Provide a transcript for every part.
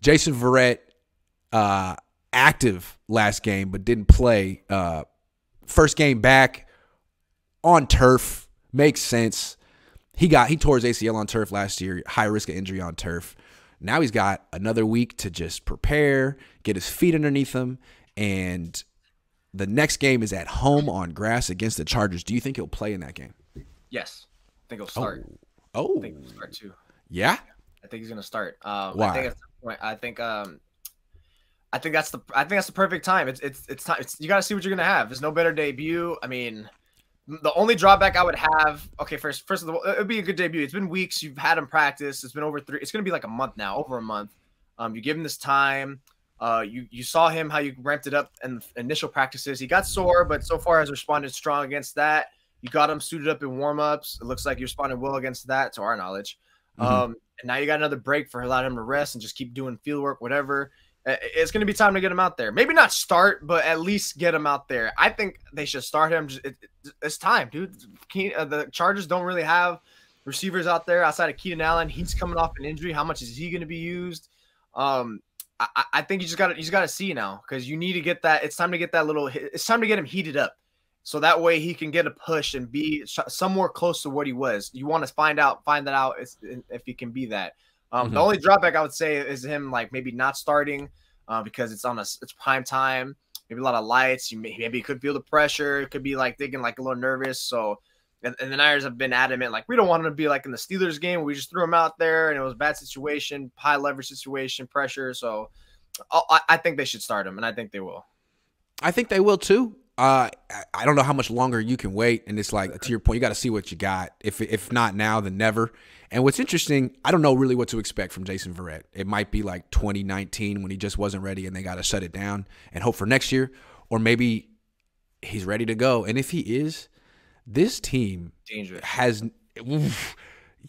Jason Verrett, active last game, but didn't play. First game back on turf. Makes sense. He tore his ACL on turf last year, high risk of injury on turf. Now he's got another week to just prepare, get his feet underneath him, and the next game is at home on grass against the Chargers. Do you think he'll play in that game? Yes. I think he'll start. Oh. I think he'll start too. Yeah? I think he's going to start. Why? I think that's the perfect time. It's time. You got to see what you're going to have. There's no better debut. I mean, the only drawback I would have, okay, first of all, it would be a good debut. It's been weeks. You've had him practice. It's been over 3. It's going to be like a month now, over a month. You give him this time. You saw him, how you ramped it up in the initial practices. He got sore, but so far has responded strong against that. You got him suited up in warmups. It looks like you responded well against that, to our knowledge. And now you got another break for allowing him to rest and just keep doing field work, whatever. It's going to be time to get him out there. Maybe not start, but at least get him out there. I think they should start him. It's time, dude. The Chargers don't really have receivers out there outside of Keenan Allen. He's coming off an injury. How much is he going to be used? I think you just got to see now, because you need to get that. It's time to get that it's time to get him heated up, so that way he can get a push and be somewhere close to what he was. You want to find that out if he can be that. The only drawback I would say is him like maybe not starting because it's prime time. Maybe a lot of lights. Maybe he could feel the pressure. It could be like thinking like a little nervous. So, and the Niners have been adamant, like, we don't want him to be like in the Steelers game. We just threw him out there and it was a bad situation, high leverage situation, pressure. So I think they should start him, and I think they will. I think they will too. I don't know how much longer you can wait, and it's like, to your point, you got to see what you got. If not now, then never. And what's interesting, I don't know really what to expect from Jason Verrett. It might be like 2019 when he just wasn't ready and they got to shut it down and hope for next year, or maybe he's ready to go. And if he is, this team dangerous has,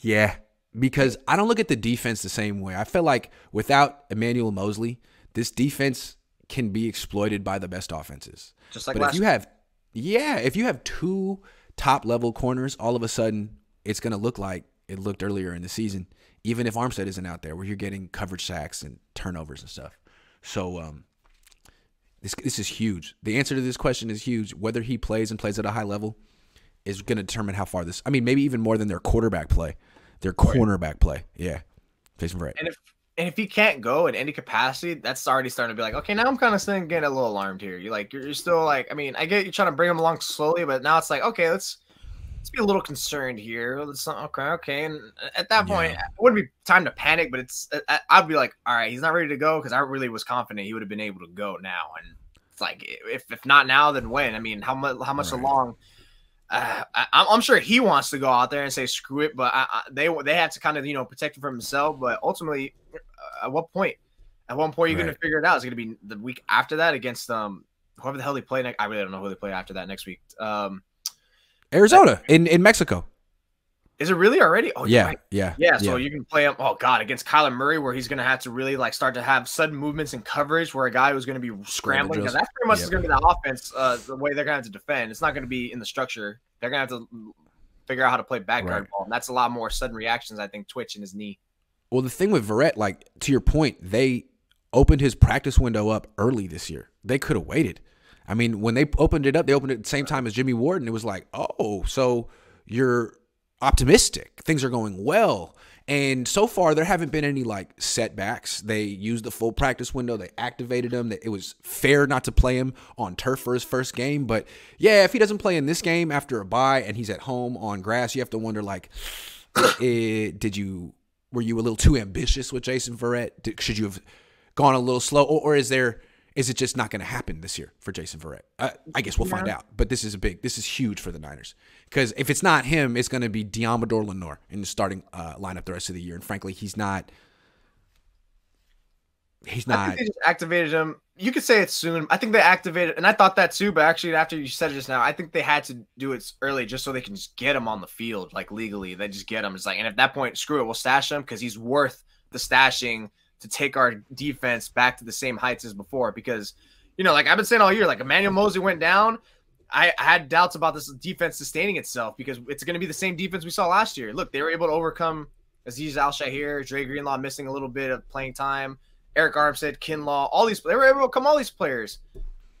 yeah, because I don't look at the defense the same way. I feel like without Emmanuel Mosley, this defense can be exploited by the best offenses. Just like but last if you have 2 top-level corners, all of a sudden it's going to look like it looked earlier in the season, even if Armstead isn't out there, where you're getting coverage sacks and turnovers and stuff. So this is huge. The answer to this question is huge. Whether he plays at a high level is going to determine how far this – I mean, maybe even more than their quarterback play, their cornerback play. Yeah, Jason Verrett. And if he can't go in any capacity, that's already starting to be like, okay, now I'm kind of getting a little alarmed here. You're still like, I mean, I get you trying to bring him along slowly, but now it's like, okay, let's be a little concerned here. Okay. And at that point, it wouldn't be time to panic, but I'd be like, all right, he's not ready to go, because I really was confident he would have been able to go now. And it's like, if not now, then when? I mean, how much along? I'm sure he wants to go out there and say screw it, but they have to kind of protect him from himself. But ultimately, at what point? At one point, you're going to figure it out. It's going to be the week after that against whoever the hell they play next. I really don't know who they play after that next week. Arizona in Mexico. Is it really already? Oh, yeah, right. yeah. So you can play him. Oh God, against Kyler Murray, where he's going to have to really like start to have sudden movements in coverage, where a guy who's going to be scrambling. That's pretty much is going to be the offense. The way they're going to have to defend. It's not going to be in the structure. They're going to have to figure out how to play back guard ball. And that's a lot more sudden reactions, I think, twitch in his knee. Well, the thing with Verrett, like, to your point, they opened his practice window up early this year. They could have waited. I mean, when they opened it up, they opened it at the same time as Jimmy Ward, and it was like, oh, so you're optimistic. Things are going well. And so far, there haven't been any, like, setbacks. They used the full practice window. They activated him. It was fair not to play him on turf for his first game. But, yeah, if he doesn't play in this game after a bye and he's at home on grass, you have to wonder, like, were you a little too ambitious with Jason Verrett? Should you have gone a little slow? Or is it just not going to happen this year for Jason Verrett? I guess we'll find out. But this is huge for the Niners. Because if it's not him, it's going to be Diamador Lenore in the starting lineup the rest of the year. And frankly, he's not. I think they just activated him. You could say it soon. I think they activated, and I thought that too. But actually, after you said it just now, I think they had to do it early just so they can just get him on the field, like legally. They just get him. It's like, and at that point, screw it, we'll stash him because he's worth the stashing to take our defense back to the same heights as before. Because, like I've been saying all year, like Emmanuel Mosley went down. I had doubts about this defense sustaining itself because it's going to be the same defense we saw last year. Look, they were able to overcome Azeez Al-Shahir, Dre Greenlaw missing a little bit of playing time, Eric Armstead, Kinlaw, all these. They were able to overcome all these players.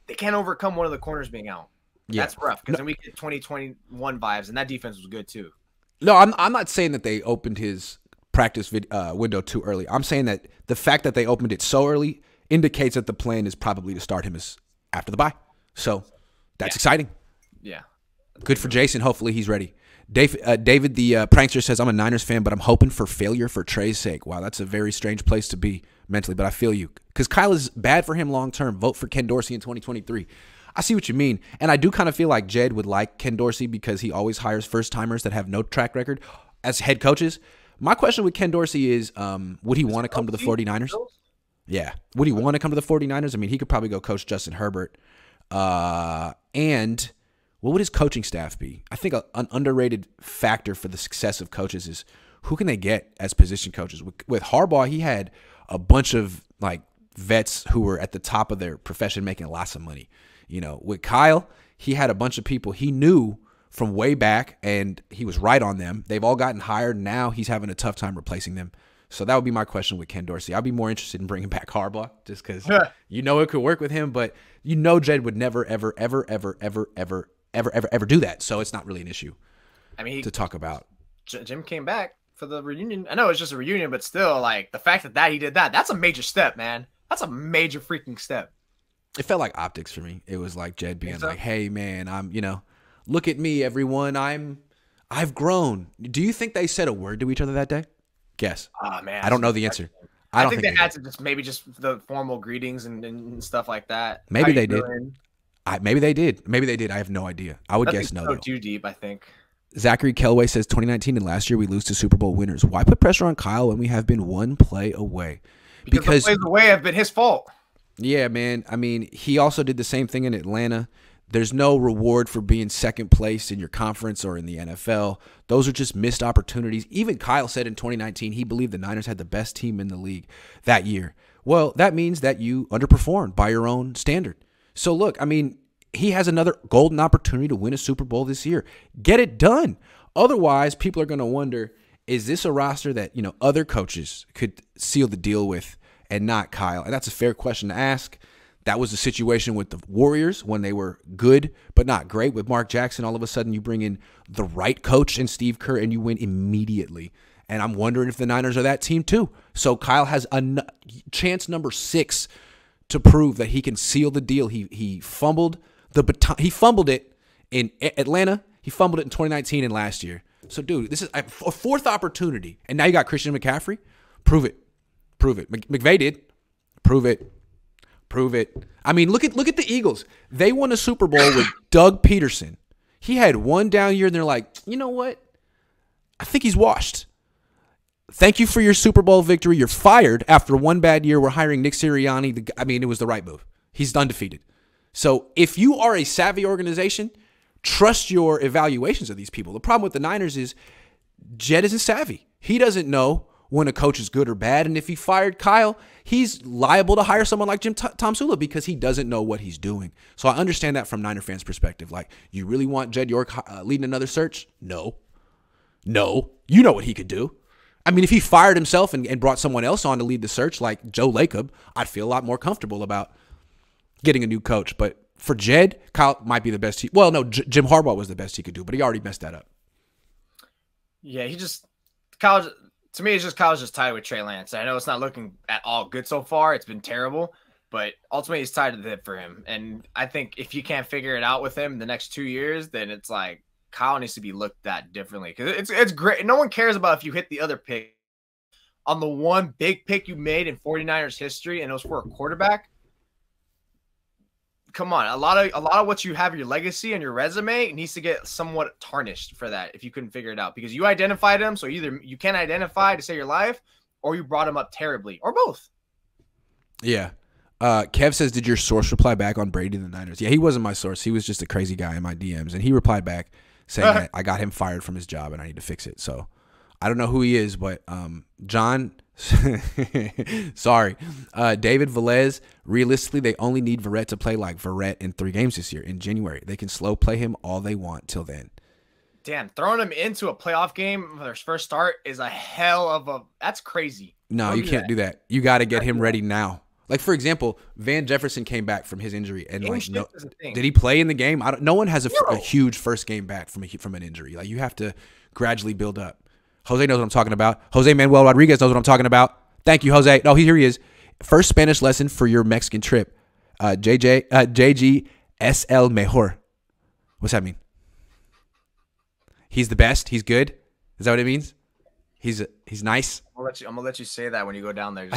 They can't overcome one of the corners being out. Yeah. That's rough because then we get 2021 vibes, and that defense was good too. No, I'm not saying that they opened his practice window too early. I'm saying that the fact that they opened it so early indicates that the plan is probably to start him as after the bye. So that's exciting. Yeah. Good for Jason. Hopefully he's ready. David, the prankster, says, I'm a Niners fan, but I'm hoping for failure for Trey's sake. Wow, that's a very strange place to be mentally, but I feel you. Because Kyle is bad for him long term. Vote for Ken Dorsey in 2023. I see what you mean. And I do kind of feel like Jed would like Ken Dorsey because he always hires first-timers that have no track record as head coaches. My question with Ken Dorsey is, would he want to come to the 49ers? Yeah. Would he want to come to the 49ers? I mean, he could probably go coach Justin Herbert. And what would his coaching staff be? I think an underrated factor for the success of coaches is who can they get as position coaches? With Harbaugh, he had a bunch of like vets who were at the top of their profession making lots of money. You know, with Kyle, he had a bunch of people he knew from way back, and he was right on them. They've all gotten hired. Now he's having a tough time replacing them. So that would be my question with Ken Dorsey. I'd be more interested in bringing back Harbaugh just because you know it could work with him, but you know Jed would never, ever, ever, ever, ever, ever, ever, ever, ever do that. So it's not really an issue to talk about. Jim came back for the reunion. I know it's just a reunion, but still, like, the fact that he did that, that's a major step, man. That's a major freaking step. It felt like optics for me. It was like Jed being like, hey, man, I'm, look at me, everyone. I've grown. Do you think they said a word to each other that day? Guess. Oh, man. I don't know the answer. I don't think they had to just the formal greetings and stuff like that. Maybe they did. Maybe they did. Maybe they did. I have no idea. I would guess no. Too deep, I think. Zachary Kelway says 2019 and last year we lose to Super Bowl winners. Why put pressure on Kyle when we have been one play away? Because the plays away have been his fault. Yeah, man. I mean, he also did the same thing in Atlanta. There's no reward for being second place in your conference or in the NFL. Those are just missed opportunities. Even Kyle said in 2019 he believed the Niners had the best team in the league that year. Well, that means that you underperformed by your own standard. So, look, I mean, he has another golden opportunity to win a Super Bowl this year. Get it done. Otherwise, people are going to wonder, is this a roster that, other coaches could seal the deal with and not Kyle? And that's a fair question to ask. That was the situation with the Warriors when they were good but not great. With Mark Jackson, all of a sudden you bring in the right coach and Steve Kerr and you win immediately. And I'm wondering if the Niners are that team too. So Kyle has a chance number 6 to prove that he can seal the deal. He fumbled the baton. He fumbled it in Atlanta. He fumbled it in 2019 and last year. So, dude, this is a fourth opportunity. And now you got Christian McCaffrey. Prove it. Prove it. McVay did. Prove it. Prove it. I mean, look at the Eagles. They won a Super Bowl with Doug Peterson. He had one down year, and they're like, you know what? I think he's washed. Thank you for your Super Bowl victory. You're fired after one bad year. We're hiring Nick Sirianni. It was the right move. He's undefeated. So if you are a savvy organization, trust your evaluations of these people. The problem with the Niners is Jed isn't savvy. He doesn't know when a coach is good or bad. And if he fired Kyle, he's liable to hire someone like Tom Sula because he doesn't know what he's doing. So I understand that from Niner fans' perspective. Like, you really want Jed York leading another search? No. You know what he could do. I mean, if he fired himself and brought someone else on to lead the search like Joe Lacob, I'd feel a lot more comfortable about getting a new coach. But for Jed, Kyle might be the best. Jim Harbaugh was the best he could do, but he already messed that up. Yeah, Kyle's just tied with Trey Lance. I know it's not looking at all good so far. It's been terrible, but ultimately he's tied to the hip for him. And I think if you can't figure it out with him the next 2 years, then it's like Kyle needs to be looked at differently. Because it's great. No one cares about if you hit the other pick. On the one big pick you made in 49ers history, and it was for a quarterback. Come on, a lot of what you have, your legacy and your resume, needs to get somewhat tarnished for that if you couldn't figure it out, because you identified him. So either you can't identify to save your life, or you brought him up terribly, or both. Yeah. Kev says, did your source reply back on Brady and the Niners? Yeah, he wasn't my source. He was just a crazy guy in my DMs, and he replied back saying that I got him fired from his job and I need to fix it. So I don't know who he is, but John, sorry. David Velez, realistically, they only need Verrett to play like Verrett in 3 games this year in January. They can slow play him all they want till then. Damn, throwing him into a playoff game for their first start is a hell of a – that's crazy. No, you can't do that. You got to get him ready now. Like, for example, Van Jefferson came back from his injury, and like, no, did he play in the game? No one has a huge first game back from an injury. Like, you have to gradually build up. Jose knows what I'm talking about. Jose Manuel Rodriguez knows what I'm talking about. Thank you, Jose. No, here he is. First Spanish lesson for your Mexican trip. JG es el mejor. What's that mean? He's the best. He's good. Is that what it means? He's nice. I'm gonna let you say that when you go down there.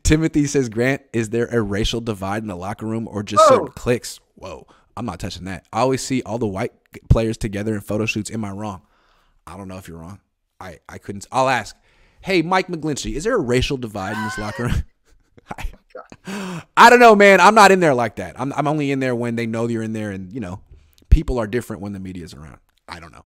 Timothy says, Grant, is there a racial divide in the locker room or just certain cliques? Whoa, I'm not touching that. I always see all the white players together in photo shoots. Am I wrong? I don't know if you're wrong. I couldn't. I'll ask. Hey, Mike McGlinchey, is there a racial divide in this locker room? I don't know, man. I'm not in there like that. I'm only in there when they know you're in there, and people are different when the media's around. I don't know.